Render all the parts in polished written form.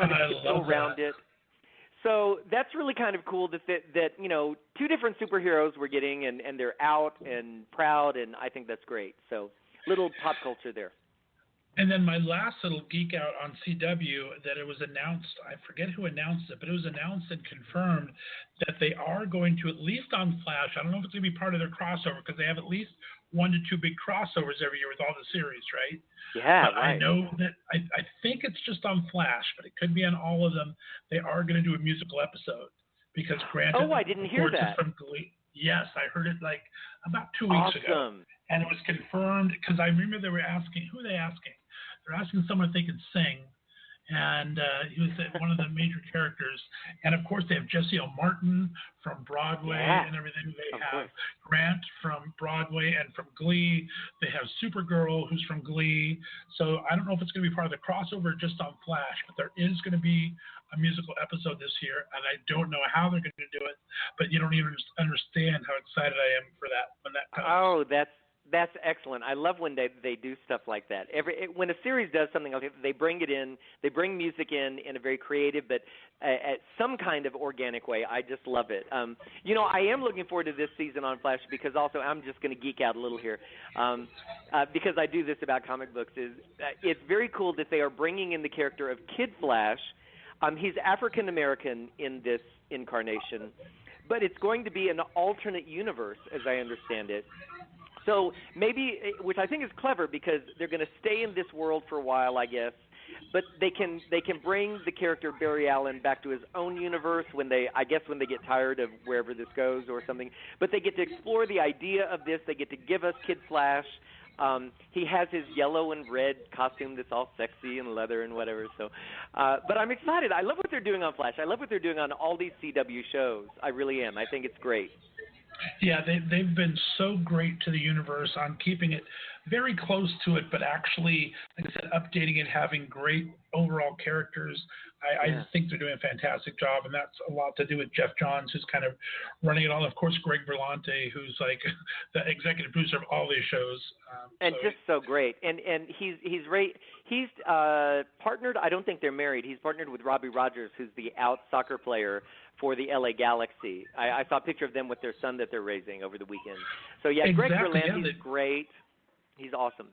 kind of I tiptoe love around that. it. So that's really kind of cool that you know, two different superheroes we're getting, and they're out and proud, and I think that's great. So little pop culture there. And then my last little geek out on CW that it was announced, I forget who announced it, but it was announced and confirmed that they are going to, at least on Flash, I don't know if it's going to be part of their crossover because they have at least 1 to 2 big crossovers every year with all the series, right? Yeah, But I right. know that I think it's just on Flash, but it could be on all of them. They are going to do a musical episode because Grant, Oh, I didn't of hear course, is that. from Glee. Yes, I heard it like about 2 weeks ago. Awesome. And it was confirmed because I remember they were asking, who are they asking? They're asking someone if they could sing, and he was one of the major characters. And of course, they have Jesse L. Martin from Broadway Yeah, and everything. They of have course. Grant from Broadway and from Glee. They have Supergirl, who's from Glee. So I don't know if it's going to be part of the crossover or just on Flash, but there is going to be a musical episode this year, and I don't know how they're going to do it. But you don't even understand how excited I am for that when that comes. Oh, that's excellent. I love when they do stuff like that. When a series does something like that, they bring it in, they bring music in a very creative but at some kind of organic way. I just love it. You know, I am looking forward to this season on Flash because also I'm just going to geek out a little here because I do this about comic books. It's very cool that they are bringing in the character of Kid Flash. He's African American in this incarnation, but it's going to be an alternate universe, as I understand it. So maybe, which I think is clever because they're going to stay in this world for a while, I guess, but they can bring the character Barry Allen back to his own universe when they get tired of wherever this goes or something. But they get to explore the idea of this. They get to give us Kid Flash. He has his yellow and red costume that's all sexy and leather and whatever. So, but I'm excited. I love what they're doing on Flash. I love what they're doing on all these CW shows. I really am. I think it's great. Yeah, they've been so great to the universe on keeping it very close to it, but actually, like I said, updating it, having great overall characters. I Yeah. just think they're doing a fantastic job, and that's a lot to do with Jeff Johns, who's kind of running it all. Of course, Greg Berlanti, who's like the executive producer of all these shows. And just so great, and he's partnered. I don't think they're married. He's partnered with Robbie Rogers, who's the out soccer player for the LA Galaxy. I saw a picture of them with their son that they're raising over the weekend. So yeah, Greg exactly, Berlanti's great. He's awesome.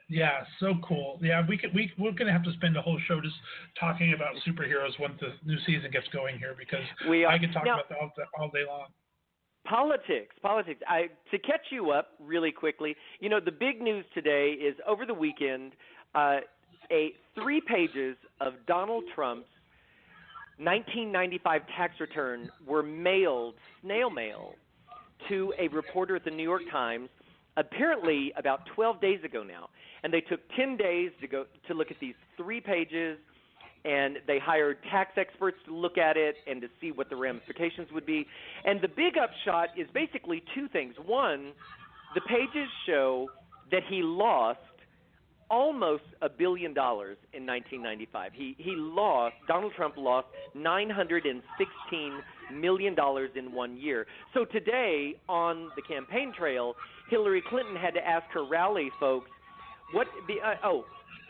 Yeah, so cool. Yeah, we're gonna have to spend a whole show just talking about superheroes once the new season gets going here because I could talk about that all day long. Politics. To catch you up really quickly, you know, the big news today is over the weekend, 3 pages of Donald Trump's 1995 tax return were mailed, snail mail, to a reporter at the New York Times, apparently about 12 days ago now. And they took 10 days to look at these 3 pages, and they hired tax experts to look at it and to see what the ramifications would be. And the big upshot is basically 2 things. One, the pages show that he lost almost $1 billion in 1995. Donald Trump lost $916 million in 1 year. So today on the campaign trail, Hillary Clinton had to ask her rally folks,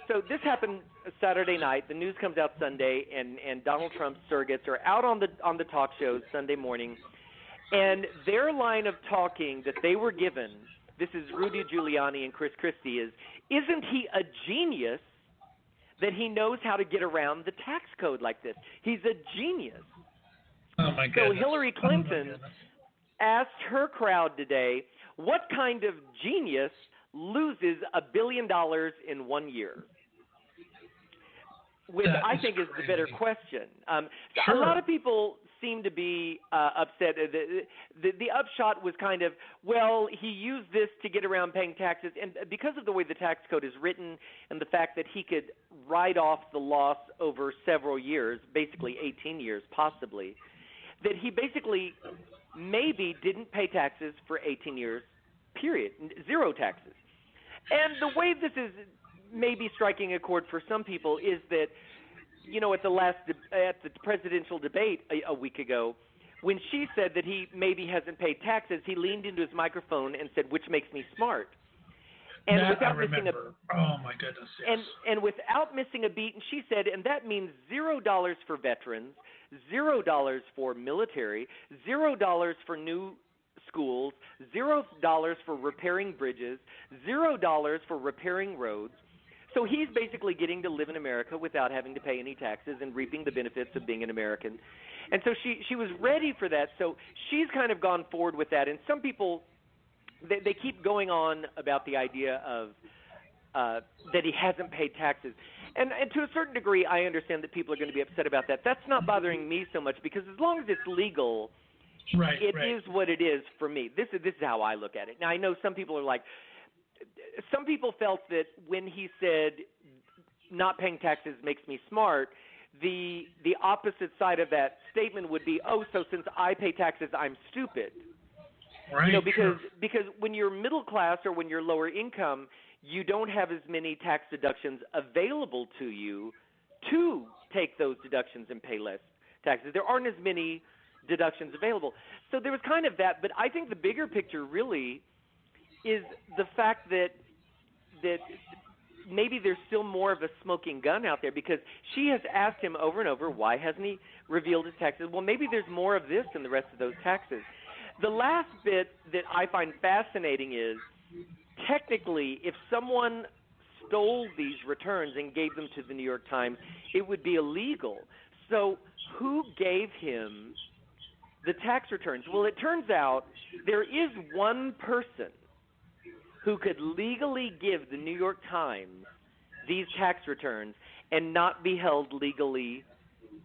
so this happened Saturday night. The news comes out Sunday, and Donald Trump's surrogates are out on the talk shows Sunday morning, and their line of talking that they were given, this is Rudy Giuliani and Chris Christie, isn't he a genius that he knows how to get around the tax code like this? He's a genius. Oh my goodness. So Hillary Clinton asked her crowd today, what kind of genius loses $1 billion in 1 year? Which I think is the better question. Sure. A lot of people seem to be upset. The upshot was kind of, well, he used this to get around paying taxes. And because of the way the tax code is written and the fact that he could write off the loss over several years, basically 18 years possibly, that he basically maybe didn't pay taxes for 18 years, period, 0 taxes. And the way this is maybe striking a chord for some people is that, you know, at the presidential debate a week ago, when she said that he maybe hasn't paid taxes, he leaned into his microphone and said, which makes me smart. And that I without missing remember. Oh my goodness, yes. and without missing a beat, and she said, and that means $0 for veterans, $0 for military, $0 for new schools, $0 for repairing bridges, $0 for repairing roads. So he's basically getting to live in America without having to pay any taxes and reaping the benefits of being an American. And so she was ready for that. So she's kind of gone forward with that. And some people, they keep going on about the idea of that he hasn't paid taxes. And to a certain degree, I understand that people are going to be upset about that. That's not bothering me so much because as long as it's legal, it is what it is for me. This is how I look at it. Now, I know some people are like, some people felt that when he said not paying taxes makes me smart, the opposite side of that statement would be, oh, so since I pay taxes, I'm stupid. Right. You know, because when you're middle class or when you're lower income, you don't have as many tax deductions available to you to take those deductions and pay less taxes. There aren't as many deductions available. So there was kind of that, but I think the bigger picture really is the fact that maybe there's still more of a smoking gun out there because she has asked him over and over, why hasn't he revealed his taxes? Well, maybe there's more of this than the rest of those taxes. The last bit that I find fascinating is technically if someone stole these returns and gave them to the New York Times, it would be illegal. So who gave him the tax returns? Well, it turns out there is one person who could legally give the New York Times these tax returns and not be held legally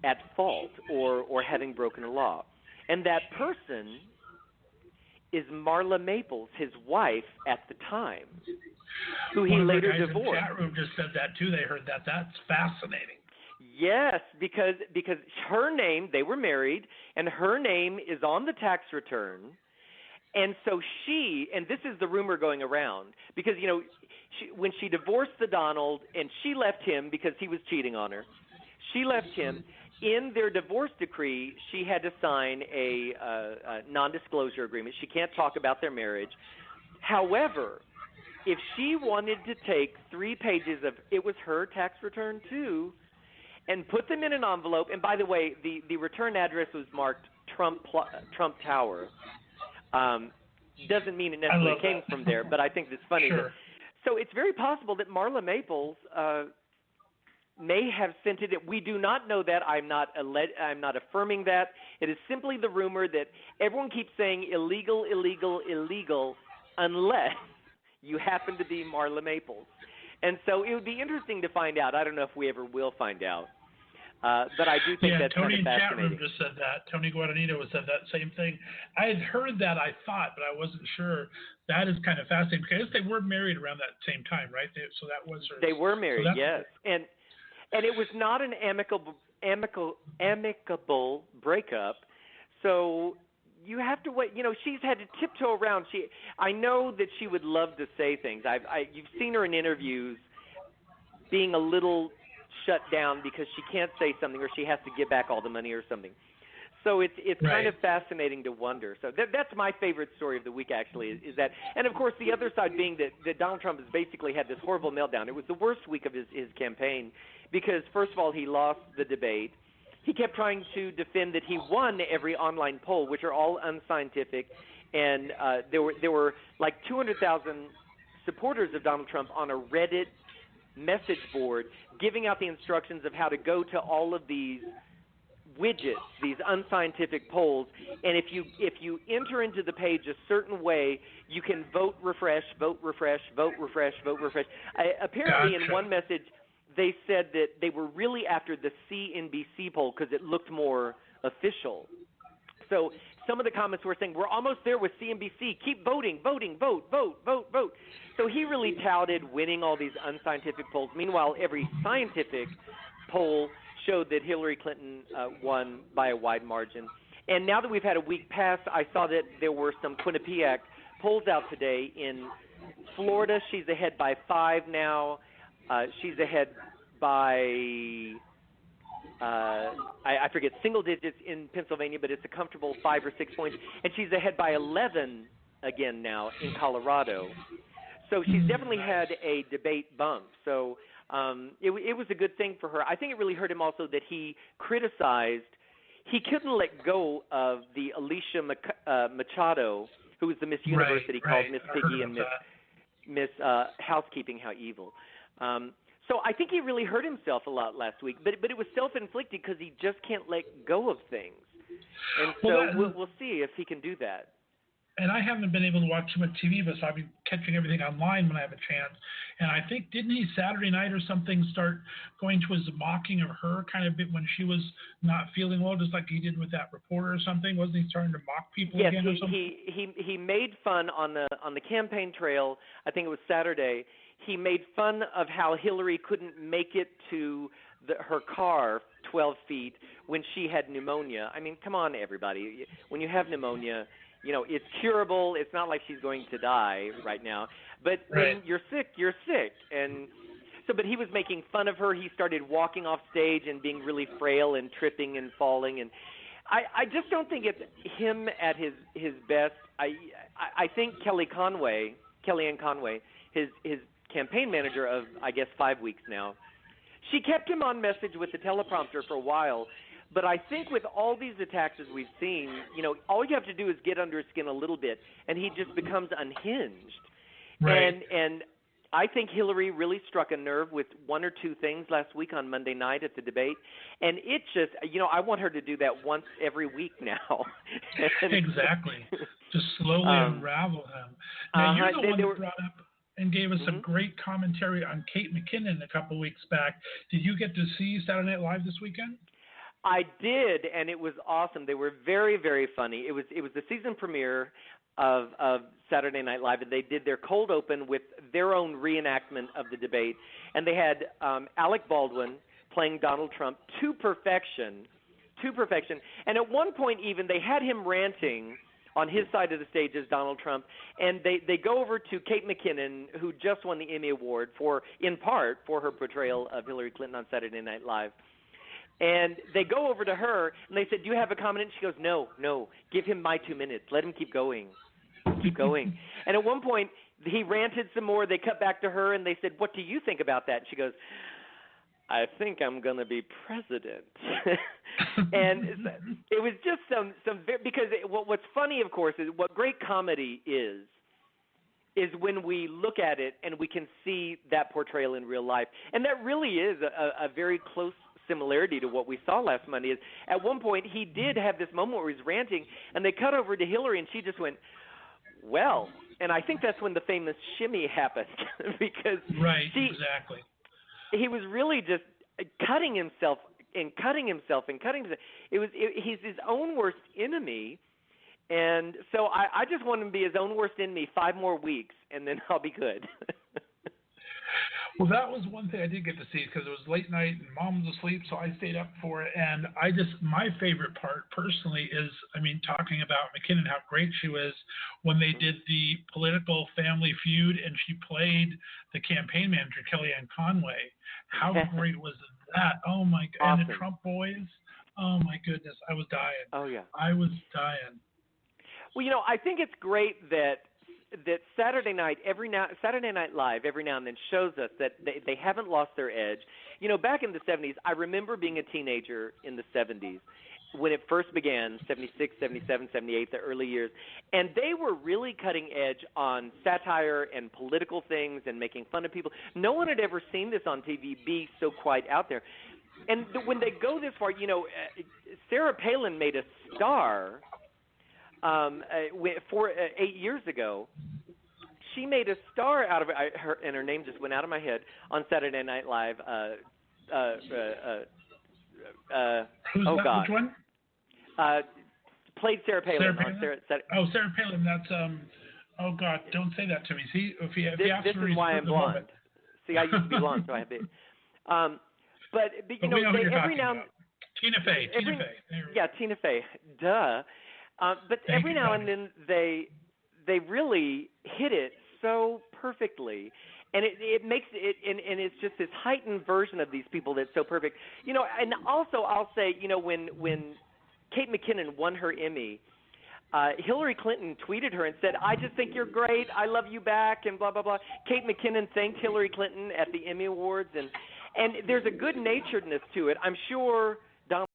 at fault or having broken a law. And that person is Marla Maples, his wife at the time, who he later divorced. In the chat room just said that too. They heard that. That's fascinating. Yes, because her name, they were married, and her name is on the tax return. And so she, and this is the rumor going around, because, you know, when she divorced the Donald and she left him because he was cheating on her, she left him. In their divorce decree, she had to sign a non-disclosure agreement. She can't talk about their marriage. However, if she wanted to take 3 pages of, it was her tax return too, and put them in an envelope, and by the way, the return address was marked Trump Tower. Doesn't mean it necessarily came from there, but I think it's funny. Sure. So it's very possible that Marla Maples may have sent it. We do not know that. I'm not affirming that. It is simply the rumor that everyone keeps saying illegal, illegal, illegal, unless you happen to be Marla Maples. And so it would be interesting to find out. I don't know if we ever will find out. But I do think that's Tony kind of fascinating. Tony in chat room just said that. Tony Guadagnino said that same thing. I had heard that, I thought, but I wasn't sure. That is kind of fascinating because they were married around that same time, right? So that was her. They were married, yes. And it was not an amicable breakup. So you have to wait. You know, she's had to tiptoe around. I know that she would love to say things. You've seen her in interviews being a little shut down because she can't say something or she has to give back all the money or something. So it's kind of fascinating to wonder. So that's my favorite story of the week, actually, is that. And, of course, the other side being that Donald Trump has basically had this horrible meltdown. It was the worst week of his campaign because, first of all, he lost the debate. He kept trying to defend that he won every online poll, which are all unscientific. And there were like 200,000 supporters of Donald Trump on a Reddit message board giving out the instructions of how to go to all of these widgets, these unscientific polls, and if you enter into the page a certain way, you can vote refresh, vote refresh, vote refresh, vote refresh. Apparently, Gotcha. In one message, they said that they were really after the CNBC poll because it looked more official. So some of the comments were saying, we're almost there with CNBC. Keep voting, voting, vote, vote, vote, vote. So he really touted winning all these unscientific polls. Meanwhile, every scientific poll showed that Hillary Clinton won by a wide margin. And now that we've had a week pass, I saw that there were some Quinnipiac polls out today. In Florida, she's ahead by 5 now. She's ahead by I forget, single digits in Pennsylvania, but it's a comfortable 5 or 6 points. And she's ahead by 11 again now in Colorado. So she's definitely had a debate bump. So it was a good thing for her. I think it really hurt him also that he criticized. He couldn't let go of the Alicia Machado, who was the Miss Universe that he called Miss Piggy and Miss Housekeeping. How evil. So I think he really hurt himself a lot last week. But it was self-inflicted because he just can't let go of things. And so we'll see if he can do that. And I haven't been able to watch too much TV, but so I've been catching everything online when I have a chance. And I think, didn't he Saturday night or something start going to his mocking of her kind of bit when she was not feeling well, just like he did with that reporter or something? Wasn't he starting to mock people again or something? Yes, he made fun on the campaign trail. I think it was Saturday. He made fun of how Hillary couldn't make it to her car 12 feet when she had pneumonia. I mean, come on, everybody. When you have pneumonia, it's curable. It's not like she's going to die right now. But when you're sick, you're sick. And so, but he was making fun of her. He started walking off stage and being really frail and tripping and falling. And I just don't think it's him at his best. I think Kellyanne Conway, his campaign manager of, I guess, 5 weeks now, she kept him on message with the teleprompter for a while. But I think with all these attacks as we've seen, all you have to do is get under his skin a little bit, and he just becomes unhinged. Right. And I think Hillary really struck a nerve with one or two things last week on Monday night at the debate. And it just, I want her to do that once every week now. Exactly. Just slowly unravel him. Now, you're the one who brought up and gave us some great commentary on Kate McKinnon a couple weeks back. Did you get to see Saturday Night Live this weekend? I did, and it was awesome. They were very, very funny. It was the season premiere of Saturday Night Live, and they did their cold open with their own reenactment of the debate. And they had Alec Baldwin playing Donald Trump to perfection. And at one point even, they had him ranting on his side of the stage as Donald Trump, and they go over to Kate McKinnon, who just won the Emmy Award in part for her portrayal of Hillary Clinton on Saturday Night Live. And they go over to her, and they said, "Do you have a comment?" And she goes, No, give him my 2 minutes. Let him keep going. And at one point, he ranted some more. They cut back to her, and they said, "What do you think about that?" And she goes, "I think I'm going to be president." And it was just because what's funny, of course, is what great comedy is when we look at it and we can see that portrayal in real life. And that really is a very close similarity to what we saw last Monday. Is at one point he did have this moment where he was ranting, and they cut over to Hillary, and she just went, "Well," and I think that's when the famous shimmy happened because exactly. He was really just cutting himself. He's his own worst enemy, and so I just want him to be his own worst enemy 5 more weeks, and then I'll be good. Well, that was one thing I did get to see because it was late night and Mom was asleep, so I stayed up for it. And my favorite part personally is, talking about McKinnon, how great she was when they did the political family feud and she played the campaign manager, Kellyanne Conway. How great was that? Oh my God. Awesome. And the Trump boys. Oh my goodness. I was dying. Oh yeah. I was dying. Well, I think it's great that Saturday Night Live every now and then shows us that they haven't lost their edge. Back in the 70s, I remember being a teenager in the 70s when it first began, 76, 77, 78, the early years, and they were really cutting edge on satire and political things and making fun of people. No one had ever seen this on TV be so quite out there. And when they go this far, Sarah Palin made a star 8 years ago. She made a star out of her, and her name just went out of my head on Saturday Night Live. Who's that? God. Which one? Played Sarah Palin. Sarah Palin? Sarah Palin. That's oh God, don't say that to me. See, this is why I'm blonde. See, I used to be blonde, so I have it. But every now and Tina Fey. Tina Fey. Duh. But every now and then they really hit it so perfectly, and it makes it, and it's just this heightened version of these people that's so perfect. And also I'll say, when Kate McKinnon won her Emmy, Hillary Clinton tweeted her and said, "I just think you're great. I love you back," and blah blah blah. Kate McKinnon thanked Hillary Clinton at the Emmy Awards, and there's a good naturedness to it. I'm sure Donald